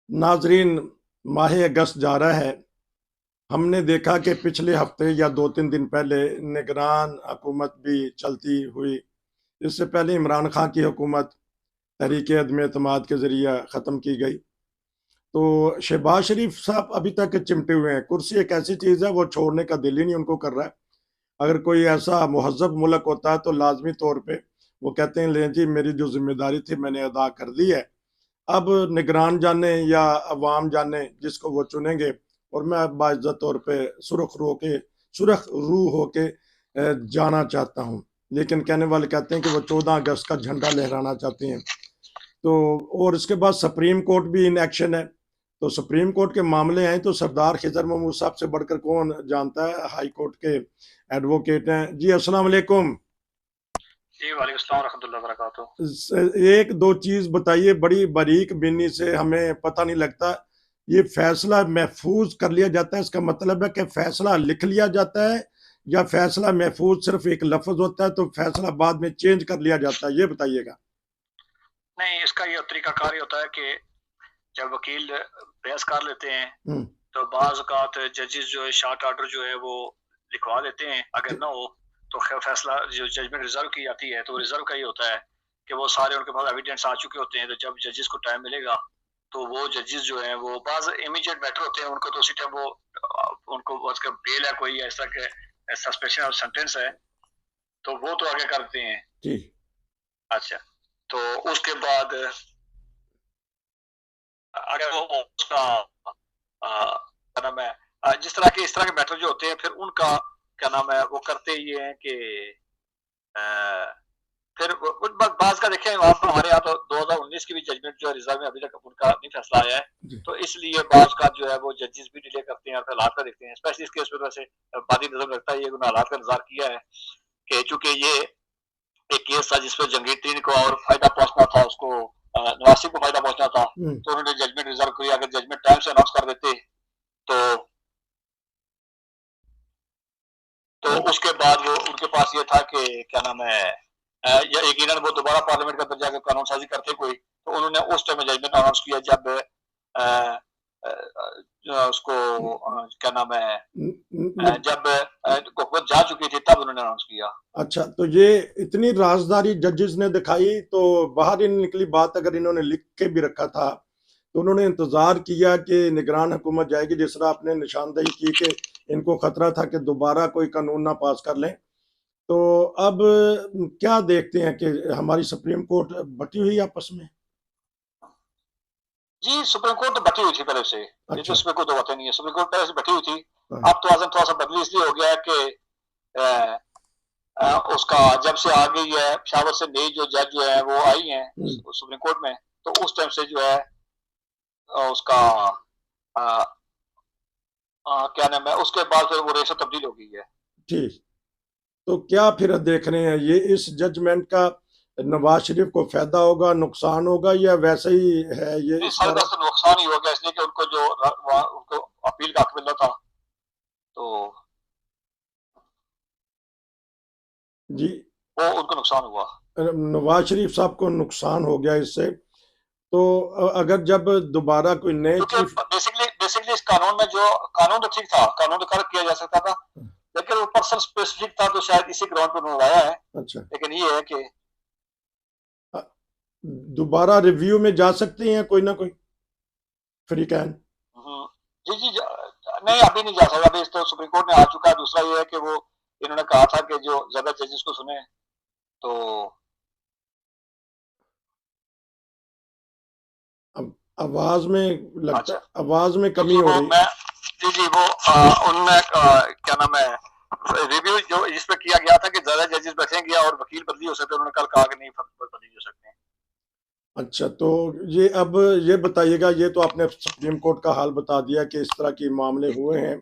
नाजरीन, माह अगस्त जा रहा है। हमने देखा कि पिछले हफ्ते या 2-3 दिन पहले निगरान हुकूमत भी चलती हुई। इससे पहले इमरान खान की हुकूमत तहरीक अदम एतमाद के ज़रिए ख़त्म की गई। तो शहबाज शरीफ साहब अभी तक चिमटे हुए हैं। कुर्सी एक ऐसी चीज़ है, वो छोड़ने का दिल ही नहीं उनको कर रहा है। अगर कोई ऐसा मुहज़्ज़ब मुल्क होता है तो लाजमी तौर पे वो कहते हैं, लें जी, मेरी जो ज़िम्मेदारी थी मैंने अदा कर दी है। अब निगरान जाने या अवाम जाने जिसको वो चुनेंगे, और मैं बाइज़्ज़त तौर पे सुरख रूह होके जाना चाहता हूँ। लेकिन कहने वाले कहते हैं कि वो 14 अगस्त का झंडा लहराना चाहते हैं। तो और इसके बाद सुप्रीम कोर्ट भी इन एक्शन है। तो सुप्रीम कोर्ट के मामले आए तो सरदार खिजर महमूद साहब से बढ़कर कौन जानता है, हाई कोर्ट के एडवोकेट हैं जी। अस्सलाम वालेकुम जी, वालेकुम अस्सलाम रहमतुल्लाहि व बरकातुहू। एक दो चीज बताइए, बड़ी बारीक बीनी से हमें पता नहीं लगता। ये फैसला महफूज कर लिया जाता है, इसका मतलब है कि फैसला लिख लिया जाता है, या फैसला महफूज सिर्फ एक लफ्ज होता है तो फैसला बाद में चेंज कर लिया जाता है, ये बताइएगा। नहीं, इसका ये तरीकाकार होता है कि जब वकील बहस कर लेते हैं तो बाज़ औक़ात जजेस जो है शॉर्ट ऑर्डर जो है वो लिखवा देते हैं। अगर ना हो तो फैसला जो जजमेंट रिजर्व की जाती है, तो रिजर्व का ही होता है कि वो सारे उनके पास एविडेंस आ चुके होते हैं। तो जब जजेस को टाइम मिलेगा तो वो जजेस जो हैं वो बाज़ इमीडिएट मैटर होते हैं, उनको तो उसी टाइम वो उनको उसका बेल है कोई ऐसा कि सस्पेंशन और सेंटेंस है तो वो तो आगे करते हैं जी। अच्छा, तो उसके बाद अगर वो उसका क्या नाम है, जिस तरह के इस तरह के मैटर जो होते हैं फिर उनका क्या नाम है वो करते ये हैं कि फिर बाज का देखें आप हमारे यहाँ तो 2019 की भी जजमेंट जो है रिजर्व में अभी तक उनका नहीं फैसला आया है। तो इसलिए बाज का जो है वो जजेस भी डिले करते हैं और हालात का देखते हैं। स्पेशली इस केस में वैसे बादी नजर लगता है ये उन्होंने हालात का इंतजार किया है कि चूंकि ये एक केस था जिसपे जंगीरतीन को और फायदा पहुंचना था, उसको नवासी को फायदा पहुंचना था, तो उन्होंने जजमेंट रिजर्व किया। अगर जजमेंट टाइम से अनाउंस कर देते तो उसके बाद वो उनके पास ये था कि क्या नाम है यकीनन वो दोबारा पार्लियामेंट के अंदर जाकर कानून साजी करते कोई, तो उन्होंने उस टाइम जजमेंट अनाउंस किया जब उसको क्या नाम है जब हुकूमत जा चुकी थी तब उन्होंने अनाउंस किया। अच्छा, तो ये इतनी राजदारी जजेस ने दिखाई तो बाहर ही निकली बात। अगर इन्होंने लिख के भी रखा था तो उन्होंने इंतजार किया कि निगरान हुकूमत जाएगी, जिस तरह आपने निशानदेही की कि इनको खतरा था कि दोबारा कोई कानून ना पास कर लें। तो अब क्या देखते हैं कि हमारी सुप्रीम कोर्ट बटी हुई आपस में? जी, सुप्रीम कोर्ट तो बटी हुई थी पहले से। अच्छा। ये तो इसमें कोई दो बातें नहीं है, सुप्रीम कोर्ट पहले से बटी हुई थी। अब तो आजम थोड़ा सा बदली इसलिए हो गया है कि उसका जब से आ गई है पेशावर से नई जो जज जो है वो आई हैं सुप्रीम कोर्ट में, तो उस टाइम से जो है उसका क्या नाम है उसके बाद फिर वो रेशो तब्दील हो गई है। ठीक, तो क्या फिर देख रहे हैं ये इस जजमेंट का नवाज शरीफ को फायदा होगा, नुकसान होगा, या वैसे ही है ये? सारे तो नुकसान ही हो गया, इसलिए कि उनको जो उनको अपील का हक मिलना था तो जी वो उनको नुकसान हुआ। नवाज शरीफ साहब को नुकसान हो गया इससे। तो अगर जब दोबारा कोई नए चीफ बेसिकली इस कानून में जो कानून तो ठीक था, कानून तो कर किया जा सकता था, लेकिन वो पर्सन स्पेसिफिक था तो शायद इसी ग्राउंड पर उन्होंने आया है। अच्छा, लेकिन ये है कि दोबारा रिव्यू में जा सकते हैं कोई ना कोई फ्री कैन? जी जी नहीं, अभी नहीं जा सकता। अभी तो सुप्रीम कोर्ट ने आ चुका है। दूसरा ये है कि वो इन्होंने कहा था कि जो ज्यादा जजेस को सुने तो आवाज में लगता अच्छा, आवाज में कमी हो रही। जी जी वो उनमें क्या नाम है रिव्यू जो इस पे किया गया था कि ज्यादा जजेस बैठेंगे और वकील बदली हो सकते हैं, उन्होंने कल कहा कि नहीं बदली हो सकते हैं। अच्छा, तो ये अब ये बताइएगा, ये तो आपने सुप्रीम कोर्ट का हाल बता दिया कि इस तरह के मामले हुए हैं,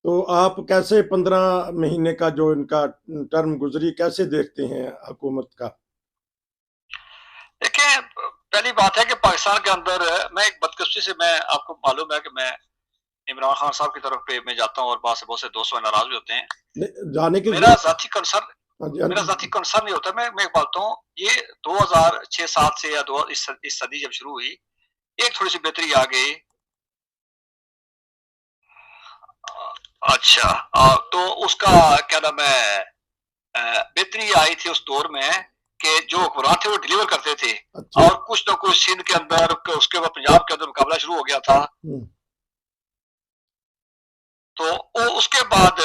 तो आप कैसे 15 महीने का जो इनका टर्म गुजरी कैसे देखते हैं हुकूमत का? देखिए, पहली बात है कि पाकिस्तान के अंदर मैं एक बदकिस्मती से, मैं आपको मालूम है कि मैं इमरान खान साहब की तरफ पे मैं जाता हूँ और बहुत से दोस्त नाराज भी होते हैं। जाने के मेरा जाती कंसर्न नहीं होता। मैं बोलता हूँ ये 2006-7 से या इस सदी जब शुरू हुई, एक थोड़ी सी बेहतरी आ गई। अच्छा, तो उसका क्या नाम है, बेहतरी आई थी उस दौर में कि जो हुक्मरान थे वो डिलीवर करते थे। अच्छा। और कुछ ना कुछ सिंध के अंदर, उसके बाद पंजाब के अंदर मुकाबला शुरू हो गया था। तो उसके बाद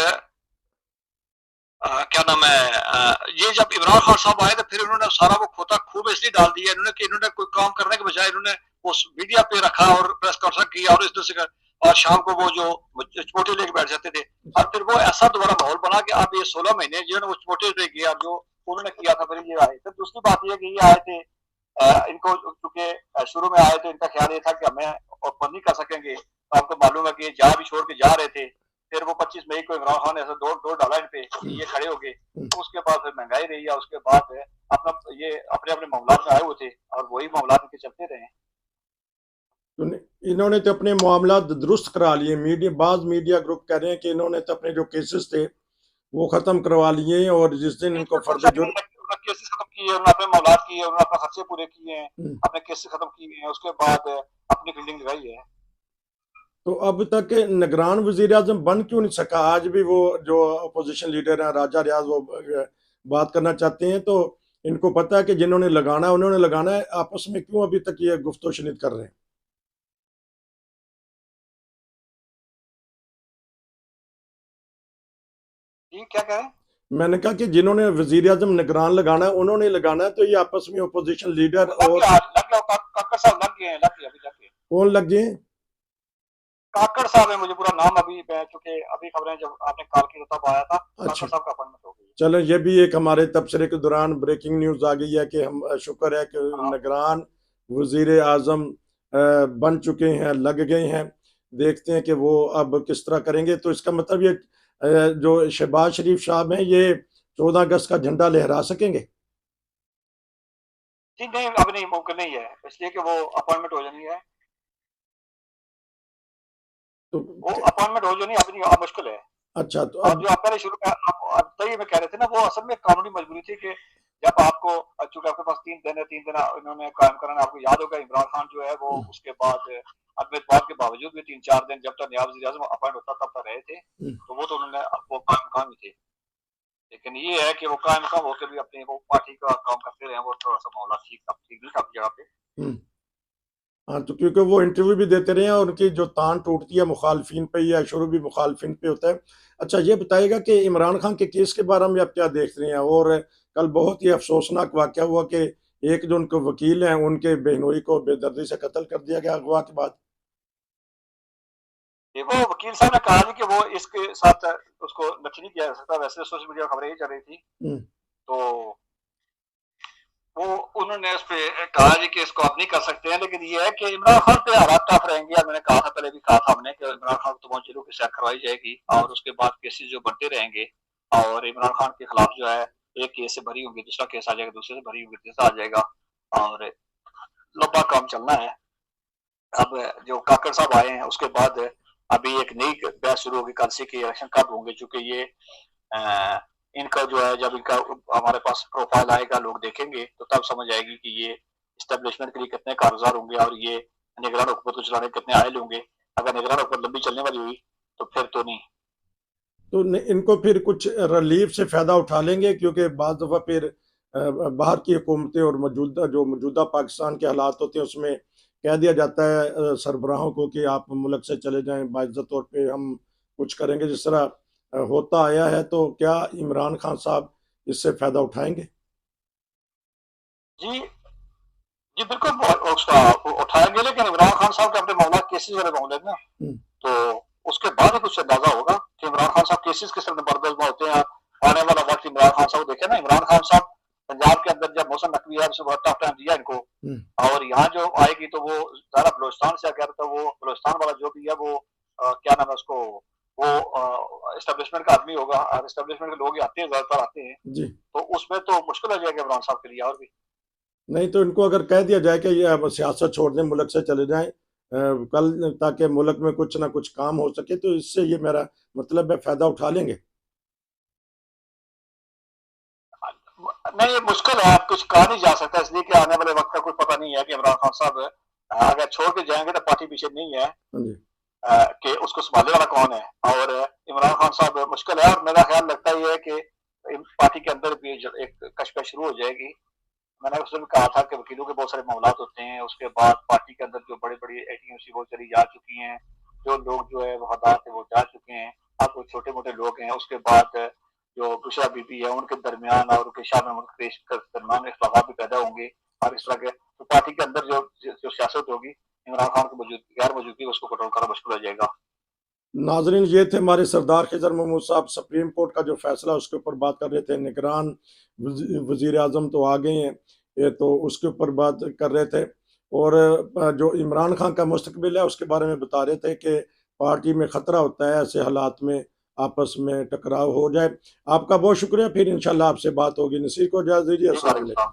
क्या नाम है, ये जब इमरान खान साहब आए तो फिर उन्होंने सारा वो खोता खूब इसलिए डाल दिया इन्होंने कि इन्होंने कोई काम करने के बजाय इन्होंने उस मीडिया पे रखा और प्रेस कॉन्फ्रेंस किया और इस तरह से और शाम को वो जो चोटे लेके बैठ जाते थे। और फिर वो ऐसा दोबारा माहौल बना कि अब ये 16 महीने जिन्होंने वो चोटे पे किया जो उन्होंने किया था, फिर ये आए। फिर दूसरी बात ये कि ये आए थे, इनको चूंकि शुरू में आए तो इनका ख्याल ये था कि हमें ओपन नहीं कर सकेंगे। तो आपको मालूम है कि जा भी छोड़ के जा रहे थे। फिर वो 25 मई को इमरान खान ने ऐसा दौड़ डाला इन पे, ये खड़े हो गए। तो उसके बाद फिर महंगाई रही है, उसके बाद अपना ये अपने अपने मामला में आए हुए थे और वही मामला इनके चलते रहे। तो इन्होंने तो अपने मामला दुरुस्त करा लिए। बाज मीडिया ग्रुप कह रहे हैं कि इन्होंने तो अपने जो केसेस थे वो खत्म करवा लिए और जिस दिन इनको फर्दर जुर्म केसेस खत्म किए, उन्होंने अपने मामला किए, उन्होंने अपने खर्चे पूरे किए हैं, अपने केसेस खत्म किए हैं, उसके बाद अपनी फील्डिंग लगाई है। तो अब तक निगरान वजीर आजम बन क्यों नहीं सका? आज भी वो जो अपोजिशन लीडर है राजा रियाज वो बात करना चाहते हैं। तो इनको पता है कि जिन्होंने लगाना है उन्होंने लगाना है, आपस में क्यों अभी तक ये गुफ्तगू कर रहे हैं? क्या कह रहे हैं? मैंने कहा कि जिन्होंने वजीर आजम निगरान लगाना है उन्होंने लगाना है, तो ये आपस में अपोजिशन लीडर और काकड़ साहब लग गए हैं, कौन लग गए? काकड़ साहब है, मुझे पूरा नाम अभी चूंकि अभी खबरें जब आपने कॉल की तब आया था। अच्छा, काकड़ साहब का अपॉइंटमेंट हो गई। चलो ये भी एक हमारे तबसरे के दौरान ब्रेकिंग न्यूज आ गई है कि हम शुक्र है कि निगरान वजीर आजम बन चुके हैं, लग गए हैं। देखते हैं कि वो अब किस तरह करेंगे। तो इसका मतलब ये जो शहबाज शरीफ साहब हैं ये 14 अगस्त का झंडा लहरा सकेंगे? जी नहीं, अब नहीं, मुमकिन नहीं है, इसलिए कि वो अपॉइंटमेंट हो जानी है। तो वो अपॉइंटमेंट हो जानी अब नहीं, अब मुश्किल है। अच्छा, तो अब जो आप पहले शुरू में आप तय में कह रहे थे ना, वो असल में कानूनी मजबूरी थी कि जब आपको चूंकि आपके पास 3 दिन है, 3 दिन इन्होंने कायम करना। आपको याद होगा इमरान खान जो है वो उसके बाद अदम इत्तेफाक के बावजूद भी 3-4 दिन जब तक नया वज़ीर आज़म अपॉइंट होता तब तक रहे थे। तो वो तो उन्होंने वो कायम ही थे। लेकिन ये है कि वो कायम होकर भी अपनी वो पार्टी का काम करते रहे। वो थोड़ा सा मामला ठीक नहीं था अपनी जगह पे। हाँ, तो क्योंकि वो इंटरव्यू भी देते रहे हैं और उनकी जो तान टूटती है मुखालफिन पे या शुरू भी मुखालफिन पे होता है। अच्छा, ये बताइएगा कि इमरान खान के केस के बारे में आप क्या देख रहे हैं? और कल बहुत ही अफसोसनाक वाकया हुआ कि एक जो उनके वकील हैं उनके बहनोई को बेदर्दी से कत्ल कर दिया गया अगवा के बाद। वो वकील साहब ने कहा कि वो इसके साथ उसको नक्की नहीं किया जा सकता। वैसे सोशल मीडिया खबरें ये चल रही थी, तो वो उन्होंने उस पर कहा कि इसको आप नहीं कर सकते हैं। लेकिन ये है कि इमरान खान पे हालात टफ रहेंगे। मैंने कहा था, पहले भी कहा था हमने कि इमरान खान को जेलों की सैर करवाई जाएगी और उसके बाद केसेस जो बनते रहेंगे और इमरान खान के खिलाफ जो है एक केस से भरी होंगी, दूसरा केस आ जाएगा, दूसरे से भरी होंगी, तीसरा आ जाएगा और लंबा काम चलना है। अब जो काकड़ साहब आए हैं उसके बाद अभी एक नई बहस शुरू होगी कल से कि इलेक्शन कब होंगे। चूंकि ये इनका जो है जब इनका हमारे पास प्रोफाइल आएगा, लोग देखेंगे तो तब समझ आएगी कि ये इस्टेब्लिशमेंट के लिए कितने कारगर होंगे और ये निगरान हुकूमत को चलाने कितने आयल होंगे। अगर निगरान हुकूमत लंबी चलने वाली हुई तो फिर तो नहीं। तो इनको फिर कुछ रिलीफ से फ़ायदा उठा लेंगे, क्योंकि बाज़ दफ़ा फिर बाहर की हुकूमतें और मौजूदा पाकिस्तान के हालात होते हैं उसमें कह दिया जाता है सरबराहों को कि आप मुल्क से चले जाएं, बाइज़्ज़त तौर पे हम कुछ करेंगे, जिस तरह होता आया है। तो क्या इमरान खान साहब इससे फ़ायदा उठाएंगे? जी जी बिल्कुल उसका उठाएंगे, लेकिन इमरान खान साहब के अपने मामला केसेस वाले मामले ना, तो उसके बाद ही कुछ अंदाजा होगा कि इमरान खान साहब केसेस किस तरह बर्दश्त में होते हैं। आने वाला वक्त इमरान खान साहब देखे ना, इमरान खान साहब पंजाब के अंदर जब मौसम नकवी है उसे बहुत टफ टाइम दिया इनको, और यहाँ जो आएगी तो वो सारा बलोचिस्तान से अगर तो वो बलोचिस्तान वाला जो भी है वो क्या नाम है उसको, वो एस्टेब्लिशमेंट का आदमी होगा और एस्टेब्लिशमेंट के लोग आते हैं, ज्यादातर आते हैं जी। तो उसमें तो मुश्किल हो जाएगा इमरान साहब के लिए। और भी नहीं तो इनको अगर कह दिया जाए कि ये अब सियासत छोड़ दें, मुल्क से चले जाएं कल, ताकि मुल्क में कुछ ना कुछ काम हो सके, तो इससे ये मेरा मतलब है फ़ायदा उठा लेंगे। नहीं, ये मुश्किल है, आप कुछ कहा नहीं जा सकता, इसलिए कि आने वाले वक्त का कुछ पता नहीं है कि इमरान खान साहब अगर छोड़ के जाएंगे तो पार्टी पीछे नहीं है हाँ जी। कि उसको संभालने वाला कौन है। और इमरान खान साहब मुश्किल है, और मेरा ख्याल लगता ही है कि पार्टी के अंदर भी एक कशमकश शुरू हो जाएगी। मैंने उसमें भी कहा था कि वकीलों के बहुत सारे मामलात होते हैं, उसके बाद पार्टी के अंदर जो बड़ी बड़ी एटीएमसी वो चली जा चुकी हैं, जो लोग जो है वफादार थे वो जा चुके हैं, अब वो छोटे मोटे लोग हैं। उसके बाद जो बुशरा बीबी है उनके दरमियान और उनके शाह महमूद कुरैशी के दरमियान इख्तिलाफ भी पैदा होंगे, और इस तरह के तो पार्टी के अंदर जो सियासत होगी, इमरान खान की गैर मौजूदगी उसको कंट्रोल करना मुश्किल हो जाएगा। नाजरीन, ये थे हमारे सरदार खिजर महमूद साहब, सुप्रीम कोर्ट का जो फैसला उसके ऊपर बात कर रहे थे। निगरान वजीर आजम तो आ गए हैं, ये तो उसके ऊपर बात कर रहे थे। और जो इमरान खान का मुस्तकबिल है उसके बारे में बता रहे थे कि पार्टी में ख़तरा होता है ऐसे हालात में आपस में टकराव हो जाए। आपका बहुत शुक्रिया, फिर इंशाल्लाह आपसे बात होगी। नसीर को इजाज़त दीजिए। अस्सलाम वालेकुम।